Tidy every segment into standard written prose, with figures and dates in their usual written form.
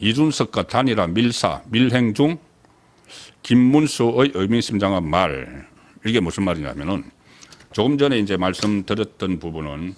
이준석과 단일화 밀사 밀행 중 김문수의 의미심장한 말. 이게 무슨 말이냐면은 조금 전에 이제 말씀드렸던 부분은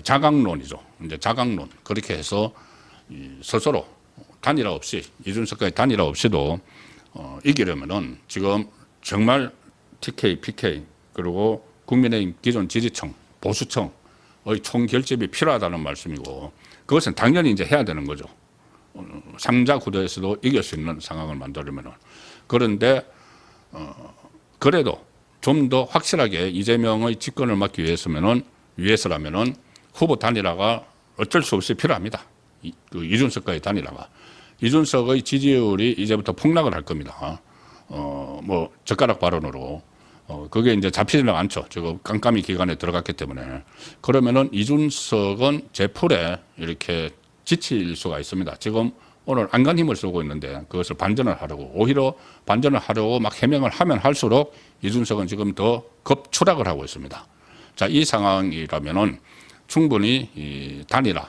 자강론이죠. 이제 자강론. 그렇게 해서 스스로 단일화 없이 이준석과의 단일화 없이도 이기려면은 지금 정말 TK, PK 그리고 국민의힘 기존 지지층, 보수층의 총결집이 필요하다는 말씀이고 그것은 당연히 이제 해야 되는 거죠. 상자 구도에서도 이길 수 있는 상황을 만들려면은. 그런데 그래도 좀 더 확실하게 이재명의 집권을 막기 위해서라면은 후보 단일화가 어쩔 수 없이 필요합니다. 이준석과의 단일화가. 이준석의 지지율이 이제부터 폭락을 할 겁니다. 뭐 젓가락 발언으로 그게 이제 잡히지는 않죠. 지금 깜깜이 기간에 들어갔기 때문에. 그러면은 이준석은 제풀에 이렇게 지칠 수가 있습니다. 지금 오늘 안간 힘을 쓰고 있는데 그것을 반전을 하려고 오히려 반전을 하려고 막 해명을 하면 할수록 이준석은 지금 더 급추락을 하고 있습니다. 자, 이 상황이라면은 충분히 이 단일화의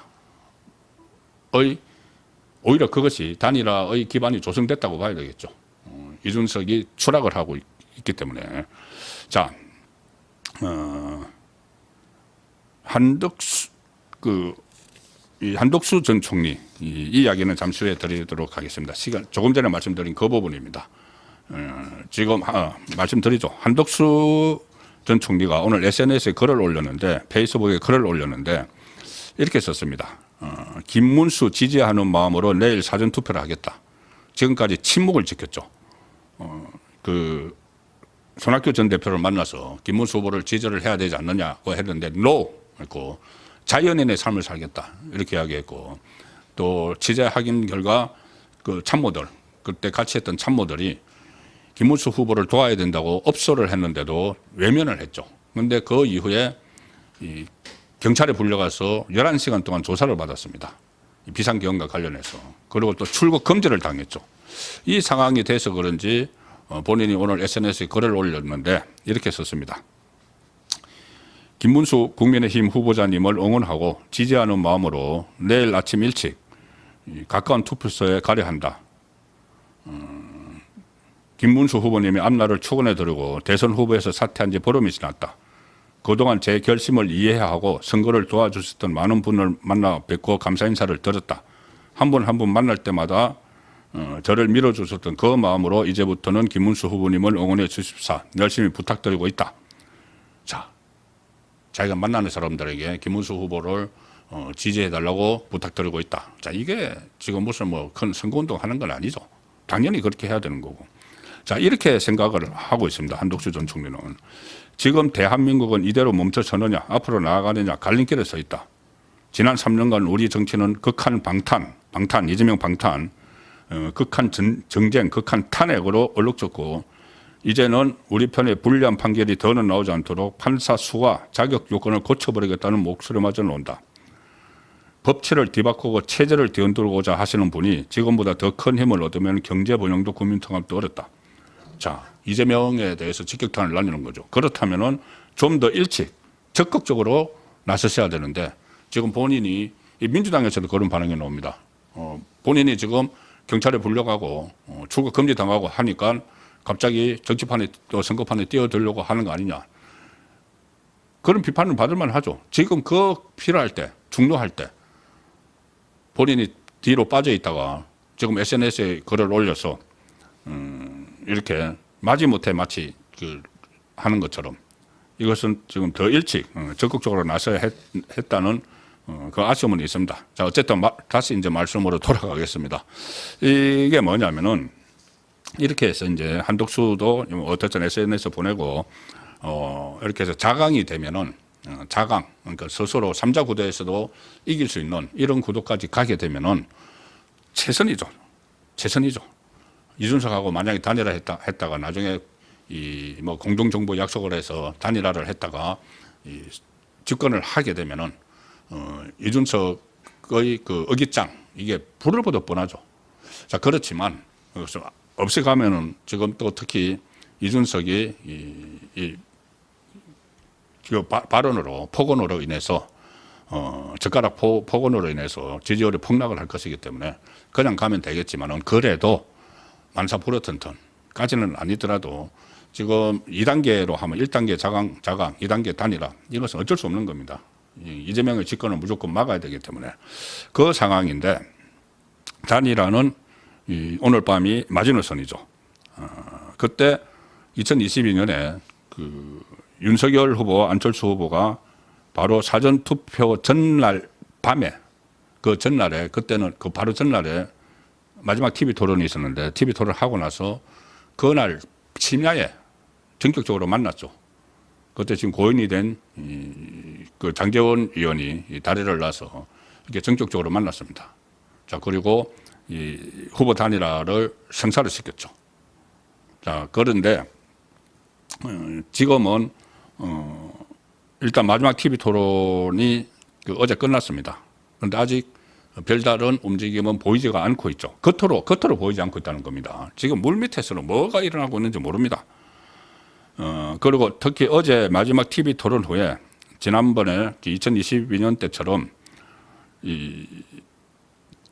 오히려 그것이 단일화의 기반이 조성됐다고 봐야 되겠죠. 이준석이 추락을 하고 있기 때문에. 자, 한덕수 전 총리 이 이야기는 잠시 후에 드리도록 하겠습니다. 시간 조금 전에 말씀드린 그 부분입니다. 지금 말씀드리죠. 한덕수 전 총리가 오늘 SNS에 글을 올렸는데 페이스북에 글을 올렸는데 이렇게 썼습니다. 김문수 지지하는 마음으로 내일 사전투표를 하겠다. 지금까지 침묵을 지켰죠. 손학규 전 대표를 만나서 김문수 후보를 지지를 해야 되지 않느냐고 했는데 NO 했고 자연인의 삶을 살겠다 이렇게 이야기했고 또 취재 확인 결과 그 참모들 그때 같이 했던 참모들이 김문수 후보를 도와야 된다고 업소를 했는데도 외면을 했죠. 그런데 그 이후에 이 경찰에 불려가서 11시간 동안 조사를 받았습니다. 비상계엄과 관련해서. 그리고 또 출국 금지를 당했죠. 이 상황이 돼서 그런지 본인이 오늘 SNS에 글을 올렸는데 이렇게 썼습니다. 김문수 국민의힘 후보자님을 응원하고 지지하는 마음으로 내일 아침 일찍 가까운 투표소에 가려 한다. 김문수 후보님이 앞날을 추근해 드리고 대선 후보에서 사퇴한 지 보름이 지났다. 그동안 제 결심을 이해하고 선거를 도와주셨던 많은 분을 만나 뵙고 감사 인사를 드렸다. 한 분 한 분 만날 때마다 저를 밀어주셨던 그 마음으로 이제부터는 김문수 후보님을 응원해 주십사 열심히 부탁드리고 있다. 자, 자기가 만나는 사람들에게 김문수 후보를 지지해달라고 부탁드리고 있다. 자, 이게 지금 무슨 뭐 큰 선거운동 하는 건 아니죠. 당연히 그렇게 해야 되는 거고. 자, 이렇게 생각을 하고 있습니다. 한덕수 전 총리는. 지금 대한민국은 이대로 멈춰서느냐, 앞으로 나아가느냐 갈림길에 서 있다. 지난 3년간 우리 정치는 극한 방탄, 이재명 방탄, 극한 정쟁, 극한 탄핵으로 얼룩졌고 이제는 우리 편에 불리한 판결이 더는 나오지 않도록 판사 수와 자격 요건을 고쳐버리겠다는 목소리마저 나온다. 법치를 뒤바꾸고 체제를 뒤흔들고자 하시는 분이 지금보다 더 큰 힘을 얻으면 경제 번영도 국민 통합도 어렵다. 자, 이재명에 대해서 직격탄을 날리는 거죠. 그렇다면은 좀 더 일찍 적극적으로 나서셔야 되는데 지금 본인이 민주당에서도 그런 반응이 나옵니다. 본인이 지금 경찰에 불려가고 출국 금지 당하고 하니까 갑자기 정치판에 또 선거판에 뛰어들려고 하는 거 아니냐. 그런 비판을 받을 만하죠. 지금 그 필요할 때, 중요할 때 본인이 뒤로 빠져 있다가 지금 SNS에 글을 올려서 이렇게 마지못해 마치 하는 것처럼 이것은 지금 더 일찍 적극적으로 나서야 했다는 그 아쉬움은 있습니다. 자, 어쨌든 다시 이제 말씀으로 돌아가겠습니다. 이게 뭐냐면은 이렇게 해서 이제 한덕수도 어쨌든 SNS 보내고 이렇게 해서 자강이 되면은 자강 그러니까 스스로 3자 구도에서도 이길 수 있는 이런 구도까지 가게 되면은 최선이죠. 이준석하고 만약에 단일화 했다가 나중에 이 뭐 공동정부 약속을 해서 단일화를 했다가 이 집권을 하게 되면은 이준석의 그 어깃장 이게 불을 보듯 뻔하죠. 자, 그렇지만 없애가면은 지금 또 특히 이준석이 그 발언으로 폭언으로 인해서 젓가락 폭언으로 인해서 지지율이 폭락을 할 것이기 때문에 그냥 가면 되겠지만은 그래도 만사부르튼튼까지는 아니더라도 지금 2단계로 하면 1단계 자강, 2단계 단일화 이것은 어쩔 수 없는 겁니다. 이재명의 집권을 무조건 막아야 되기 때문에 그 상황인데 단일화는 오늘 밤이 마지노선이죠. 그때 2022년에 그 윤석열 후보와 안철수 후보가 바로 사전투표 전날 밤에 그 전날에 그때는 그 바로 전날에 마지막 TV 토론이 있었는데 TV 토론을 하고 나서 그날 심야에 전격적으로 만났죠. 그때 지금 고인이 된 그 장제원 의원이 다리를 놔서 이렇게 전격적으로 만났습니다. 자, 그리고 이 후보 단일화를 성사를 시켰죠. 자, 그런데 지금은 일단 마지막 TV 토론이 어제 끝났습니다. 그런데 아직 별다른 움직임은 보이지가 않고 있죠. 겉으로 보이지 않고 있다는 겁니다. 지금 물밑에서는 뭐가 일어나고 있는지 모릅니다. 그리고 특히 어제 마지막 TV 토론 후에 지난번에 2022년 때처럼 이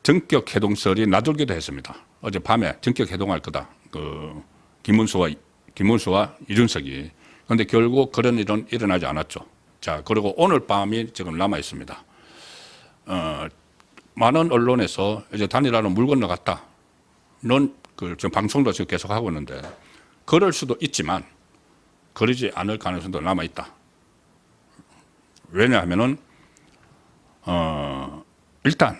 전격 해동설이 나돌기도 했습니다. 어제 밤에 전격 해동할 거다. 그 김문수와 이준석이. 그런데 결국 그런 일은 일어나지 않았죠. 자, 그리고 오늘 밤이 지금 남아 있습니다. 많은 언론에서 이제 단일화는 물 건너갔다는 지금 방송도 지금 계속 하고 있는데 그럴 수도 있지만 그러지 않을 가능성도 남아 있다. 왜냐하면은 일단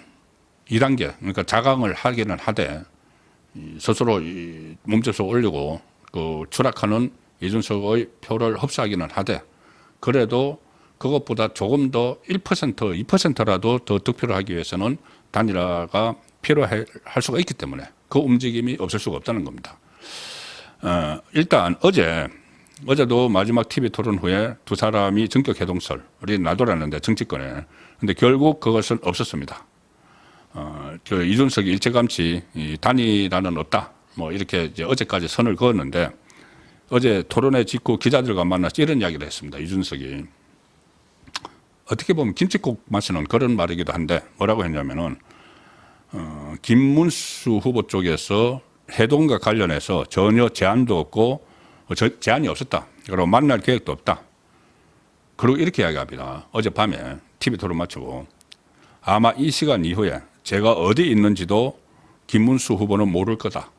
2단계 그러니까 자강을 하기는 하되 스스로 몸집을 올리고 그 추락하는 이준석의 표를 흡수하기는 하되 그래도 그것보다 조금 더 1%, 2%라도 더 득표를 하기 위해서는 단일화가 필요할 수가 있기 때문에 그 움직임이 없을 수가 없다는 겁니다. 일단 어제도 마지막 TV 토론 후에 두 사람이 전격 해동설이 나돌았는데 정치권에. 근데 결국 그것은 없었습니다. 그 이준석이 일찌감치 단일화는 없다. 뭐 이렇게 이제 어제까지 선을 그었는데 어제 토론회 직후 기자들과 만나서 이런 이야기를 했습니다. 이준석이. 어떻게 보면 김치국 마시는 그런 말이기도 한데 뭐라고 했냐면은 김문수 후보 쪽에서 해동과 관련해서 전혀 제안도 없고 제안이 없었다. 그리고 만날 계획도 없다. 그리고 이렇게 이야기합니다. 어젯밤에 TV 토론 마치고 아마 이 시간 이후에 제가 어디 있는지도 김문수 후보는 모를 거다.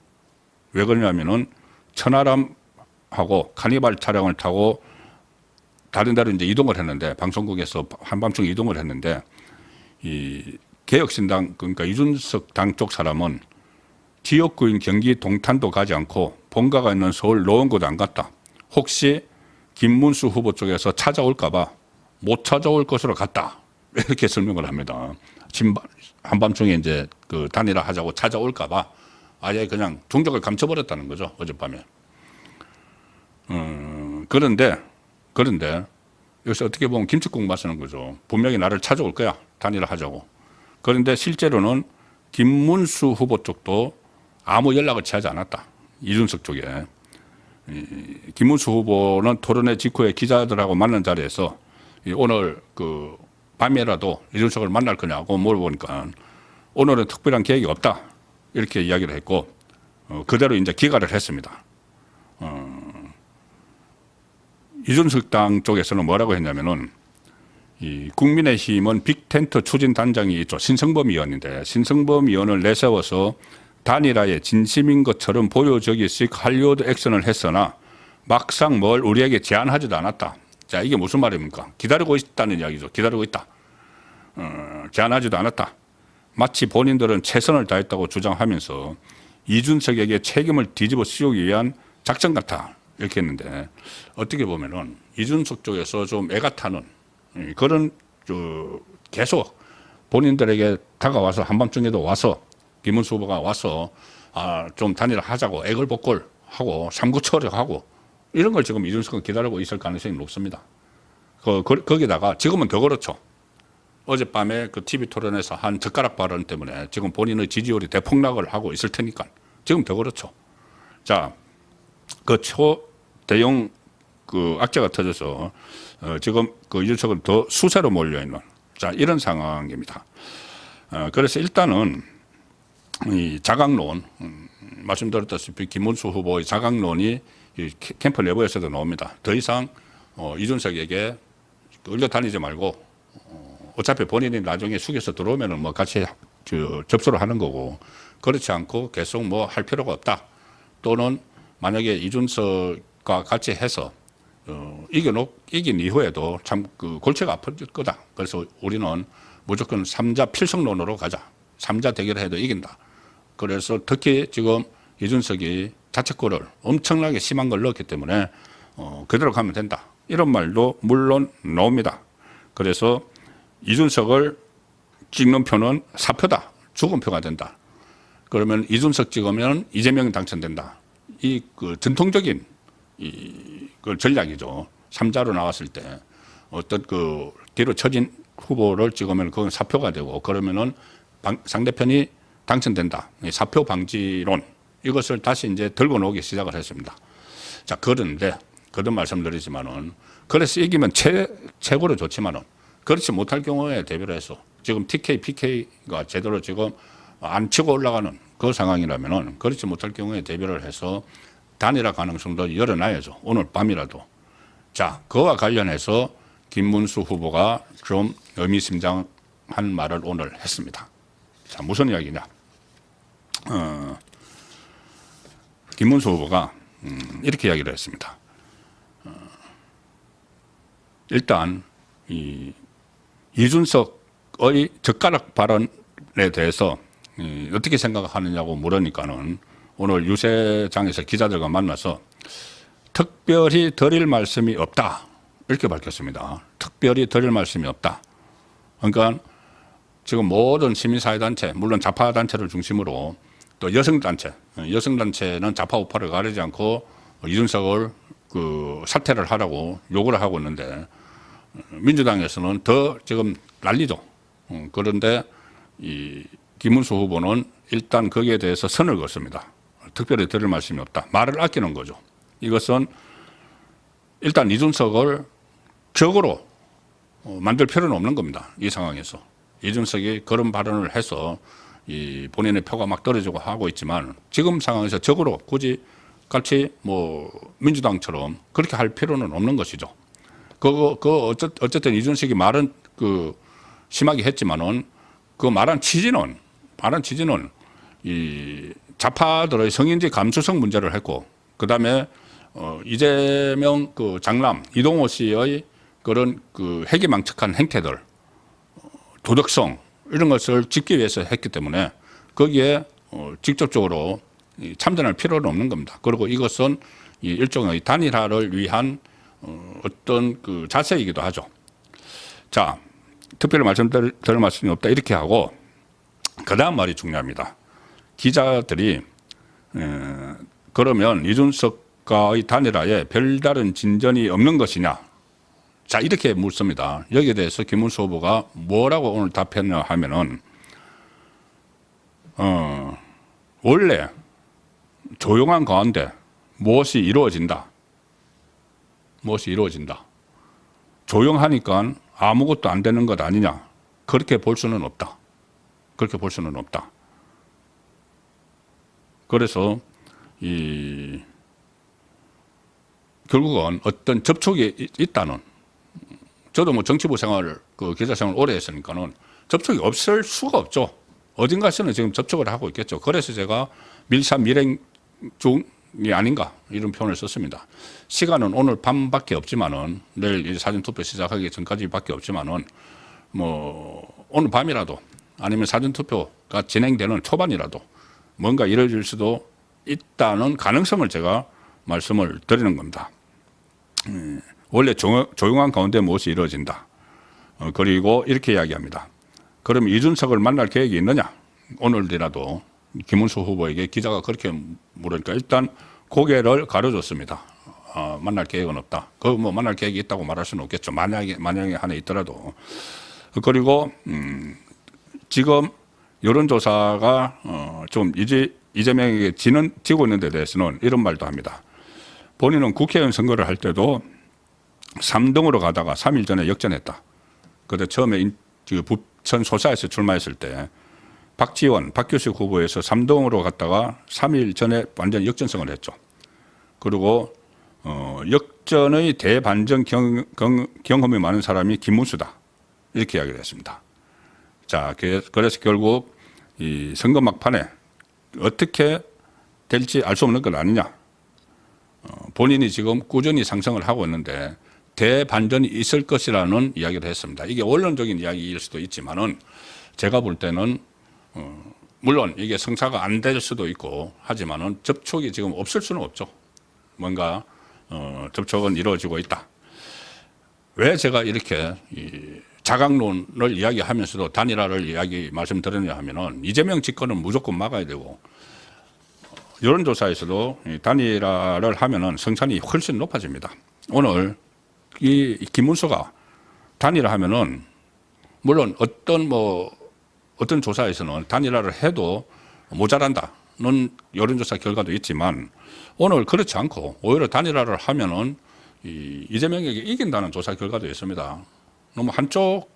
왜 그러냐면은 천하람하고 카니발 차량을 타고 다른 데로 이제 이동을 했는데 방송국에서 한밤중 이동을 했는데 이 개혁신당 그러니까 이준석 당 쪽 사람은 지역구인 경기 동탄도 가지 않고 본가가 있는 서울 노원구도 안 갔다. 혹시 김문수 후보 쪽에서 찾아올까봐 못 찾아올 것으로 갔다. 이렇게 설명을 합니다. 한밤중에 이제 그 단일화 하자고 찾아올까봐 아예 그냥 종적을 감춰버렸다는 거죠. 어젯밤에. 그런데 여기서 어떻게 보면 김치국 마시는 거죠. 분명히 나를 찾아올 거야. 단일화 하자고. 그런데 실제로는 김문수 후보 쪽도 아무 연락을 취하지 않았다. 이준석 쪽에. 김문수 후보는 토론회 직후에 기자들하고 만난 자리에서 오늘 그 밤에라도 이준석을 만날 거냐고 물어보니까 오늘은 특별한 계획이 없다. 이렇게 이야기를 했고 그대로 이제 기가를 했습니다. 이준석 당 쪽에서는 뭐라고 했냐면은 이 국민의힘은 빅텐트 추진 단장이 있죠. 신성범 의원인데 신성범 의원을 내세워서 단일화에 진심인 것처럼 보여주기식 할리우드 액션을 했으나 막상 뭘 우리에게 제안하지도 않았다. 자, 이게 무슨 말입니까? 기다리고 있다는 이야기죠. 기다리고 있다. 제안하지도 않았다. 마치 본인들은 최선을 다했다고 주장하면서 이준석에게 책임을 뒤집어 씌우기 위한 작전 같아. 이렇게 했는데 어떻게 보면은 이준석 쪽에서 좀 애가 타는 그런 계속 본인들에게 다가와서 한밤중에도 와서 김문수 후보가 와서 좀 단일화 하자고 애걸복걸하고 삼구처리하고 이런 걸 지금 이준석은 기다리고 있을 가능성이 높습니다. 거기다가 지금은 더 그렇죠. 어젯밤에 그 TV 토론에서 한 젓가락 발언 때문에 지금 본인의 지지율이 대폭락을 하고 있을 테니까 지금 더 그렇죠. 자, 그 초대형 그 악재가 터져서 지금 그 이준석은 더 수세로 몰려 있는 자, 이런 상황입니다. 그래서 일단은 이 자강론, 말씀드렸다시피 김문수 후보의 자강론이 이 캠프 내부에서도 나옵니다. 더 이상 이준석에게 끌려 다니지 말고 어차피 본인이 나중에 숙여서 들어오면은 뭐 같이 접수를 하는 거고, 그렇지 않고 계속 뭐 할 필요가 없다. 또는 만약에 이준석과 같이 해서 이긴 이후에도 참 그 골치가 아플 거다. 그래서 우리는 무조건 3자 필승론으로 가자. 3자 대결을 해도 이긴다. 그래서 특히 지금 이준석이 자책골을 엄청나게 심한 걸 넣었기 때문에 그대로 가면 된다. 이런 말도 물론 나옵니다. 그래서 이준석을 찍는 표는 사표다. 죽은 표가 된다. 그러면 이준석 찍으면 이재명이 당선된다. 이 그 전통적인 그 전략이죠. 3자로 나왔을 때 어떤 그 뒤로 처진 후보를 찍으면 그건 사표가 되고, 그러면은 상대편이 당선된다. 사표 방지론, 이것을 다시 이제 들고 나오기 시작을 했습니다. 자, 그런데 거듭 말씀드리지만은, 그래서 이기면 최고로 좋지만은 그렇지 못할 경우에 대비를 해서 지금 TK, PK가 제대로 지금 안 치고 올라가는 그 상황이라면은, 그렇지 못할 경우에 대비를 해서 단일화 가능성도 열어놔야죠. 오늘 밤이라도. 자, 그와 관련해서 김문수 후보가 좀 의미심장한 말을 오늘 했습니다. 자, 무슨 이야기냐? 김문수 후보가 이렇게 이야기를 했습니다. 일단 이준석의 젓가락 발언에 대해서 어떻게 생각하느냐고 물으니까는 오늘 유세장에서 기자들과 만나서 특별히 드릴 말씀이 없다. 이렇게 밝혔습니다. 특별히 드릴 말씀이 없다. 그러니까 지금 모든 시민사회단체, 물론 좌파단체를 중심으로 또 여성단체는 좌파 우파를 가리지 않고 이준석을 그 사퇴를 하라고 요구를 하고 있는데, 민주당에서는 더 지금 난리죠. 그런데 이 김문수 후보는 일단 거기에 대해서 선을 그었습니다. 특별히 드릴 말씀이 없다. 말을 아끼는 거죠. 이것은 일단 이준석을 적으로 만들 필요는 없는 겁니다. 이 상황에서. 이준석이 그런 발언을 해서 이 본인의 표가 막 떨어지고 하고 있지만, 지금 상황에서 적으로 굳이 같이 뭐 민주당처럼 그렇게 할 필요는 없는 것이죠. 어쨌든 이준석이 말은 그 심하게 했지만은 그 말한 취지는 이 좌파들의 성인지 감수성 문제를 했고, 그 다음에 이재명 그 장남 이동호 씨의 그런 그 회기망측한 행태들, 도덕성 이런 것을 짚기 위해서 했기 때문에 거기에 직접적으로 참전할 필요는 없는 겁니다. 그리고 이것은 일종의 단일화를 위한 어떤 그 자세이기도 하죠. 자, 특별히 말씀드릴 말씀이 없다 이렇게 하고, 그 다음 말이 중요합니다. 기자들이 그러면 이준석과의 단일화에 별다른 진전이 없는 것이냐, 자 이렇게 묻습니다. 여기에 대해서 김문수 후보가 뭐라고 오늘 답했냐 하면은 원래 조용한 가운데 무엇이 이루어진다. 조용하니까 아무것도 안 되는 것 아니냐. 그렇게 볼 수는 없다. 그래서 결국은 어떤 접촉이 있다는, 저도 뭐 정치부 생활을 그 기자 생활을 오래 했으니까는 접촉이 없을 수가 없죠. 어딘가에서는 지금 접촉을 하고 있겠죠. 그래서 제가 밀사 밀행 중이 아닌가 이런 표현을 썼습니다. 시간은 오늘 밤밖에 없지만은, 내일 사전투표 시작하기 전까지밖에 없지만은, 뭐 오늘 밤이라도 아니면 사전투표가 진행되는 초반이라도 뭔가 이루어질 수도 있다는 가능성을 제가 말씀을 드리는 겁니다. 원래 조용한 가운데 무엇이 이루어진다. 그리고 이렇게 이야기합니다. 그럼 이준석을 만날 계획이 있느냐? 오늘이라도 김문수 후보에게 기자가 그렇게 물으니까 일단 고개를 가려줬습니다. 만날 계획은 없다. 그 뭐 만날 계획이 있다고 말할 수는 없겠죠. 만약에 하나 있더라도. 그리고 지금 여론조사가 좀 이재명에게 지고 있는 데 대해서는 이런 말도 합니다. 본인은 국회의원 선거를 할 때도 3등으로 가다가 3일 전에 역전했다. 그때 처음에 지금 부천 소사에서 출마했을 때 박지원, 박규식 후보에서 3등으로 갔다가 3일 전에 완전 역전승을 했죠. 그리고 역전의 대반전 경험이 많은 사람이 김문수다. 이렇게 이야기를 했습니다. 자, 그래서 결국 이 선거 막판에 어떻게 될지 알 수 없는 건 아니냐. 본인이 지금 꾸준히 상승을 하고 있는데 대반전이 있을 것이라는 이야기를 했습니다. 이게 원론적인 이야기일 수도 있지만은 제가 볼 때는 물론 이게 성사가 안 될 수도 있고 하지만은 접촉이 지금 없을 수는 없죠. 뭔가 접촉은 이루어지고 있다. 왜 제가 이렇게 자강론을 이야기하면서도 단일화를 말씀드렸냐 하면은 이재명 집권은 무조건 막아야 되고 여론조사에서도 단일화를 하면은 성산이 훨씬 높아집니다. 오늘 이 김문수가 단일화 하면은 물론 어떤 조사에서는 단일화를 해도 모자란다는 여론조사 결과도 있지만 오늘 그렇지 않고 오히려 단일화를 하면은 이재명에게 이긴다는 조사 결과도 있습니다. 너무 한쪽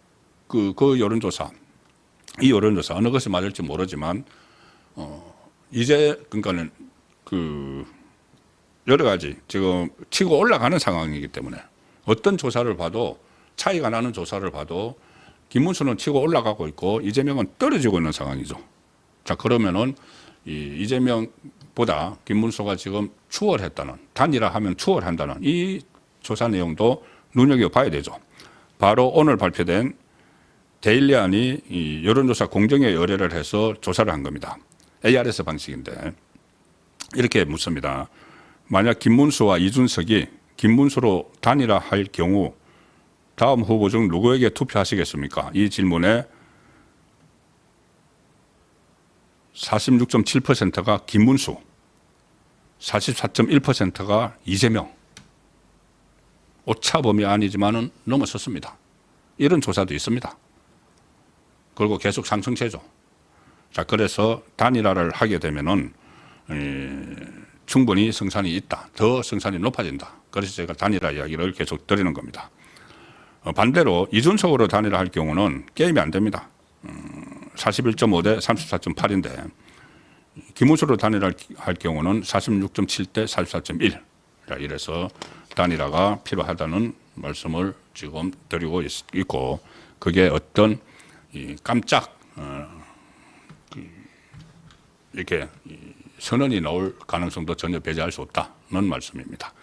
그 여론조사, 이 여론조사 어느 것이 맞을지 모르지만 그러니까는 여러 가지 지금 치고 올라가는 상황이기 때문에 어떤 조사를 봐도 차이가 나는 조사를 봐도 김문수는 치고 올라가고 있고 이재명은 떨어지고 있는 상황이죠. 자, 그러면은 이재명보다 김문수가 지금 추월했다는, 단일화하면 추월한다는 이 조사 내용도 눈여겨봐야 되죠. 바로 오늘 발표된 데일리안이 이 여론조사 공정에 의뢰를 해서 조사를 한 겁니다. ARS 방식인데 이렇게 묻습니다. 만약 김문수와 이준석이 김문수로 단일화할 경우 다음 후보 중 누구에게 투표하시겠습니까? 이 질문에 46.7%가 김문수, 44.1%가 이재명. 오차범위 아니지만은 넘어섰습니다. 이런 조사도 있습니다. 그리고 계속 상승세죠. 자, 그래서 단일화를 하게 되면은 충분히 성산이 있다. 더 성산이 높아진다. 그래서 제가 단일화 이야기를 계속 드리는 겁니다. 반대로 이준석으로 단일화할 경우는 게임이 안 됩니다. 41.5 대 34.8인데 김문수로 단일화할 경우는 46.7 대 44.1. 이래서 단일화가 필요하다는 말씀을 지금 드리고 있고 그게 어떤 깜짝 이렇게 선언이 나올 가능성도 전혀 배제할 수 없다는 말씀입니다.